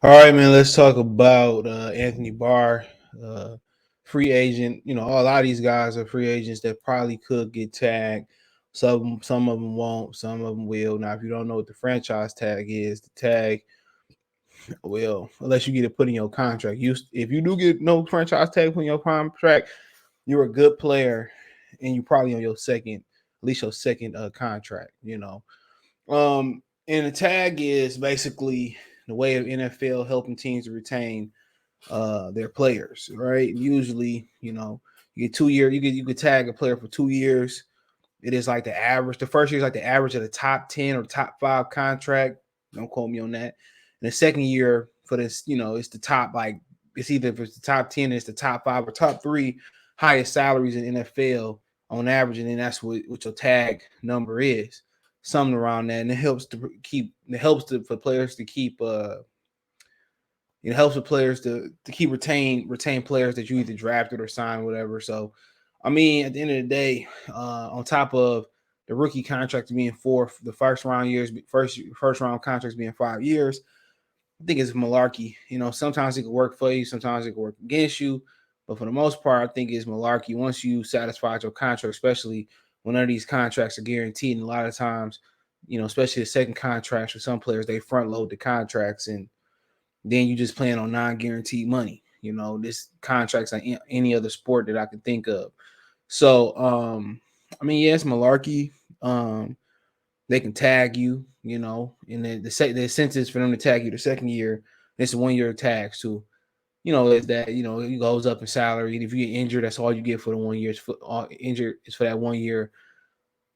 All right, man. Let's talk about Anthony Barr, uh, free agent. A lot of these guys are free agents that probably could get tagged. Some of them won't. Some of them will. Now, if you don't know what the franchise tag is, the tag will, unless you get it put in your contract. If you do get no franchise tag put in your contract, you're a good player, and you're probably on your second, at least your second contract. And the tag is basically the way of NFL helping teams to retain their players, right? Usually, you get 2 year, you could tag a player for 2 years. It is like the average. The first year is like the average of the top 10 or top five contract. Don't quote me on that. And the second year for this, it's the top, like it's either if it's the top 10, it's the top five or top three highest salaries in NFL on average, and then that's what your tag number is. Something around that. And for players to keep it helps with players to keep retain players that you either drafted or signed, whatever. So, I mean, at the end of the day, on top of the rookie contract being the first round contracts being 5 years, I think it's malarkey. Sometimes it can work for you, sometimes it can work against you, but for the most part, I think it's malarkey. Once you satisfy your contract, especially when none of these contracts are guaranteed, and a lot of times, especially the second contracts for some players, they front load the contracts and then you just playing on non-guaranteed money. This contract's like any other sport that I can think of. So, I mean, yeah, it's malarkey. They can tag you, and the incentives for them to tag you the second year, it's a 1 year tags too. Is that it goes up in salary. And if you get injured, that's all you get for the 1 year. Injured is for that 1 year.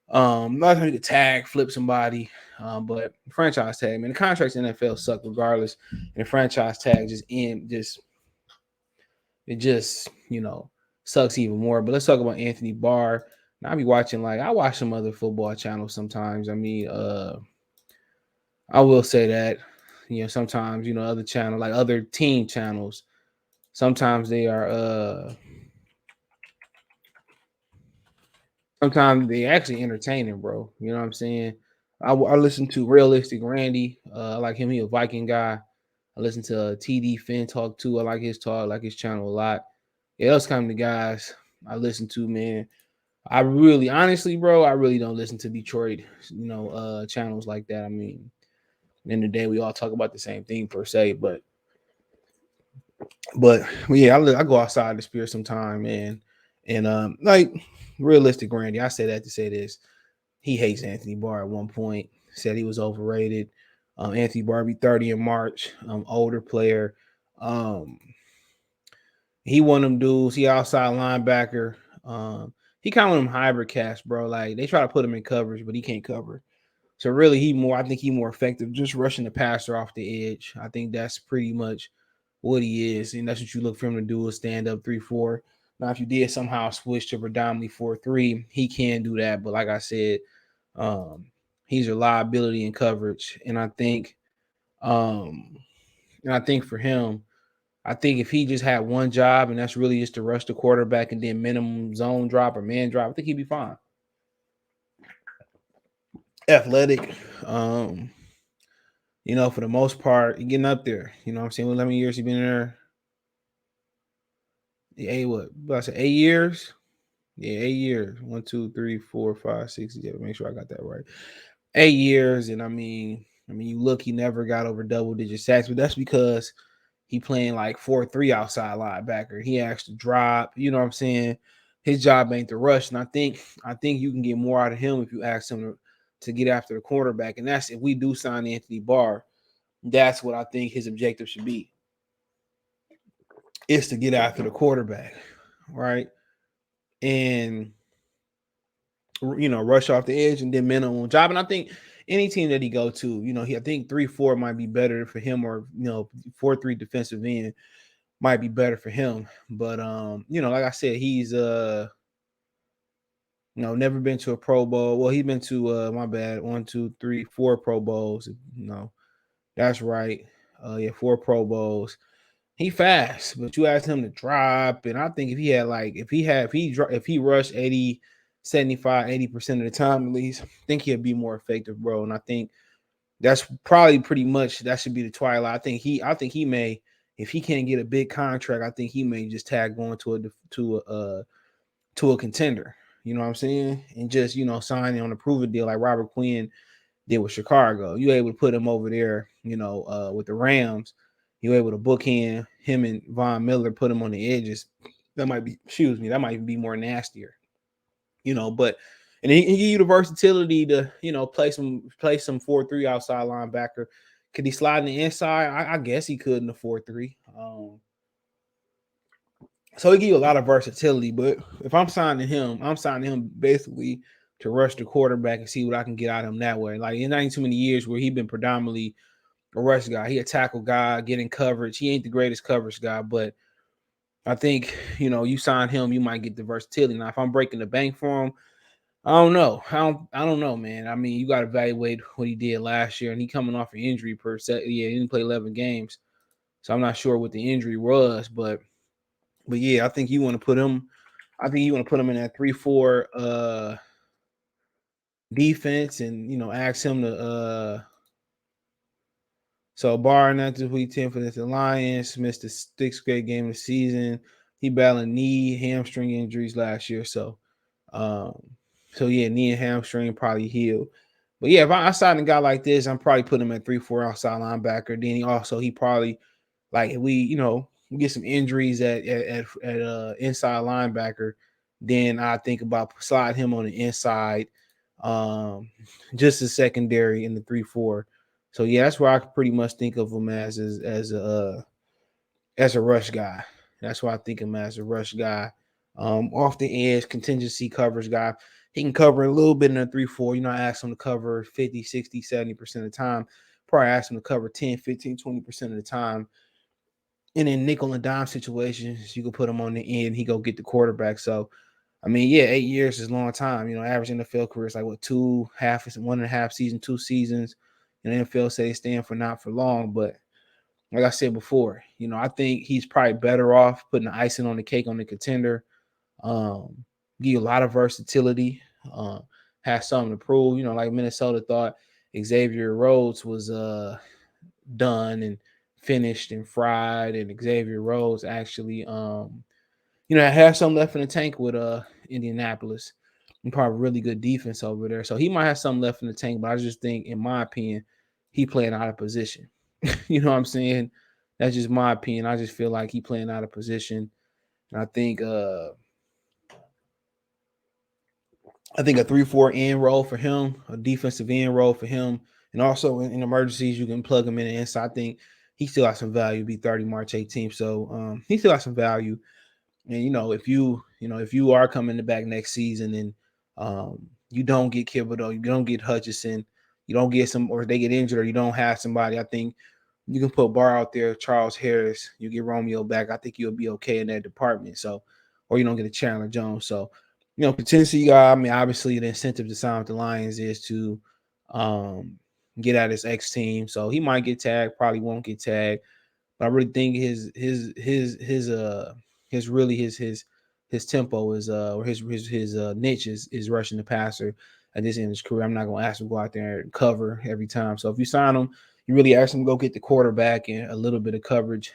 Not trying to tag, flip somebody, but franchise tag, man, the contracts in the NFL suck regardless, and the franchise tag just sucks even more. But let's talk about Anthony Barr. Now I be watching I watch some other football channels sometimes. I mean, I will say that sometimes other channel like other team channels sometimes they are sometimes they actually entertaining, bro. You know what I'm saying? I listen to Realistic Randy. I like him. He a Viking guy. I listen to TD Finn talk too. I like his talk. I like his channel a lot. Yeah, those kind of the guys I listen to, man. I really, honestly, bro, I really don't listen to Detroit, channels like that. I mean, at the end of the day, we all talk about the same thing per se, but yeah, I go outside the spirit sometime, man. And like Realistic Randy, I say that to say this. He hates Anthony Barr at one point. Said he was overrated. Anthony Barr be 30 in March. Older player. Um, he one of them dudes. He outside linebacker. He kind of one of them hybrid cats, bro. Like they try to put him in coverage, but he can't cover. So really, I think he more effective just rushing the passer off the edge. I think that's pretty much what he is, and that's what you look for him to do is stand up 3-4. Now, if you did somehow switch to predominantly 4-3, he can do that. But like I said, um, he's a liability in coverage, um, and I think for him, I think if he just had one job and that's really just to rush the quarterback and then minimum zone drop or man drop, I think he'd be fine. Athletic, um, for the most part, getting up there. You know what I'm saying? 11 years he been there. What? I said 8 years. Yeah, 8 years. 1, 2, 3, 4, 5, 6, 7. Make sure I got that right. 8 years, and I mean, you look, he never got over double digit sacks, but that's because he playing like 4-3 outside linebacker. He has to drop. You know what I'm saying? His job ain't to rush, and I think you can get more out of him if you ask him to get after the quarterback. And that's if we do sign Anthony Barr, that's what I think his objective should be. Is to get after the quarterback, right? And rush off the edge and then minimum job. And I think any team that he go to, I think 3-4 might be better for him, or 4-3 defensive end might be better for him. But like I said, he's never been to a Pro Bowl. Well, he's been to my bad, 1, 2, 3, 4 Pro Bowls. That's right. Yeah, 4 Pro Bowls. He fast, but you ask him to drop, and I think if he had if he rushed 80, 75, 80% of the time at least, I think he'd be more effective, bro. And I think That's probably pretty much that should be the twilight. I think he may, if he can't get a big contract, I think he may just tag on to a contender. You know what I'm saying? And just signing on a proven deal like Robert Quinn did with Chicago. You able to put him over there, with the Rams. You able to bookend him and Von Miller, put him on the edges. That might be, excuse me, that might be more nastier, But and he give you the versatility to, play some 4-3 outside linebacker. Could he slide in the inside? I guess he could in the 4-3. So he give you a lot of versatility. But if I'm signing him basically to rush the quarterback and see what I can get out of him that way. Like, it ain't too many years where he been predominantly a rush guy. He a tackle guy, getting coverage. He ain't the greatest coverage guy, but I think, you sign him, you might get the versatility. Now, if I'm breaking the bank for him, I don't know. I don't know, man. I mean, you got to evaluate what he did last year, and he coming off an injury per se. Yeah, he didn't play 11 games, so I'm not sure what the injury was, but yeah, I think you want to put him. I think you want to put him in that 3-4 defense, and ask him to. So Barr not this week 10 for the Lions, missed the sixth straight game of the season. He battled knee, hamstring injuries last year, um, so yeah, knee and hamstring probably healed. But yeah, if I sign a guy like this, I'm probably putting him at 3-4 outside linebacker. Then he probably, like, if we get some injuries at inside linebacker, then I think about slide him on the inside, um, just a secondary in the 3-4. So yeah, that's where I could pretty much think of him as a rush guy. That's why I think him as a rush guy. Off the edge, contingency coverage guy. He can cover a little bit in a 3-4. I ask him to cover 50, 60, 70% of the time. Probably ask him to cover 10, 15, 20% of the time. And in nickel and dime situations, you can put him on the end. He go get the quarterback. So, I mean, yeah, 8 years is a long time. Average NFL career is like what, 1.5 season, 2 seasons. And the NFL say they stand for not for long, but like I said before, I think he's probably better off putting the icing on the cake on the contender. Give you a lot of versatility. Has something to prove. Like Minnesota thought Xavier Rhodes was done and finished and fried, and Xavier Rhodes actually have something left in the tank with Indianapolis. And probably really good defense over there. So he might have something left in the tank, but I just think, in my opinion, he playing out of position. You know what I'm saying? That's just my opinion. I just feel like he playing out of position. And I think a 3-4 end role for him, a defensive end role for him, and also in emergencies you can plug him in the inside. I think he still has some value. Be 30 March 18th, so he still has some value. And if you are coming back next season and you don't get Thibodeau, you don't get Hutchinson, you don't get some, or they get injured, or you don't have somebody, I think you can put Barr out there, Charles Harris, you get Romeo back. I think you'll be okay in that department. So, or you don't get a Chandler Jones. So, potentially, I mean, obviously, the incentive to sign with the Lions is to get at his ex team. So he might get tagged, probably won't get tagged. But I really think his tempo is or his niche is rushing the passer at this end of his career. I'm not gonna ask him to go out there and cover every time. So if you sign him, you really ask him to go get the quarterback and a little bit of coverage,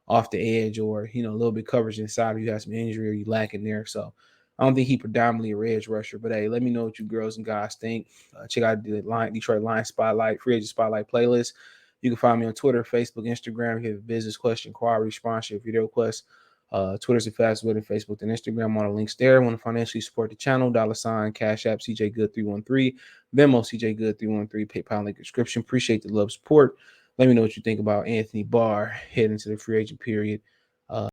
off the edge, or a little bit of coverage inside if you have some injury or you lacking there. So I don't think he predominantly a edge rusher. But hey, let me know what you girls and guys think. Check out the Detroit Lions Spotlight, Free Agent Spotlight playlist. You can find me on Twitter, Facebook, Instagram. If you have a business question, inquiry, sponsorship, video request. Twitter's the fastest way to Facebook and Instagram. On the links there. Want to financially support the channel? $ Cash App CJ Good 313, Venmo CJ Good 313, PayPal link description. Appreciate the love support. Let me know what you think about Anthony Barr heading to the free agent period.